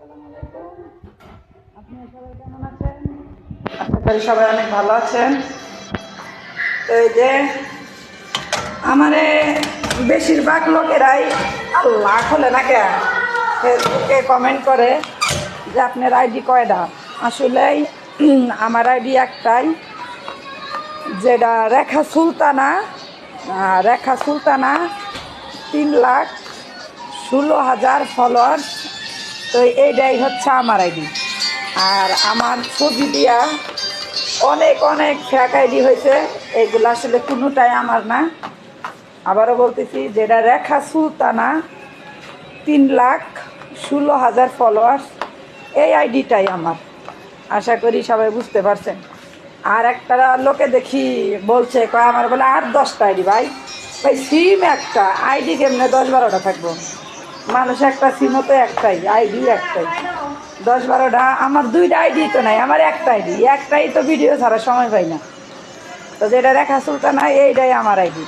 আসসালামু আলাইকুম। আপনারা সবাই কেমন আছেন? আশা করি সবাই অনেক ভালো আছেন। তো এই যে আমারে বেশিরভাগ লোকেরাই আল্লাহ খোলে না কে ফেসবুকে কমেন্ট করে যে আপনার আইডি কয়টা। আসলেই আমার আইডি একটাই, যেটা রেখা সুলতানা 3,16,000 ফলোয়ার্স। তো এইটাই হচ্ছে আমার আইডি। আর আমার ছবি দিয়া অনেক অনেক ফেক আইডি হয়েছে, এইগুলো আসলে কোনোটাই আমার না। আবারও বলতেছি, যেটা রেখা সুলতানা 3,16,000 ফলোয়ার্স, এই আইডিটাই আমার। আশা করি সবাই বুঝতে পারছেন। আর একটা লোকে দেখি বলছে, কয় আমার বলে 8-10টা আইডি। ভাই সিম একটা, আইডি কেমনে 10-12টা থাকবো? মানুষ একটা সিমও তো একটাই, আইডি একটাই। 10-12টা আমার 2টা আইডি তো নাই, আমার একটাই তো ভিডিও ছাড়ার সময় পাই না। তো যেটা রেখা সুলতানা, এইটাই আমার আইডি।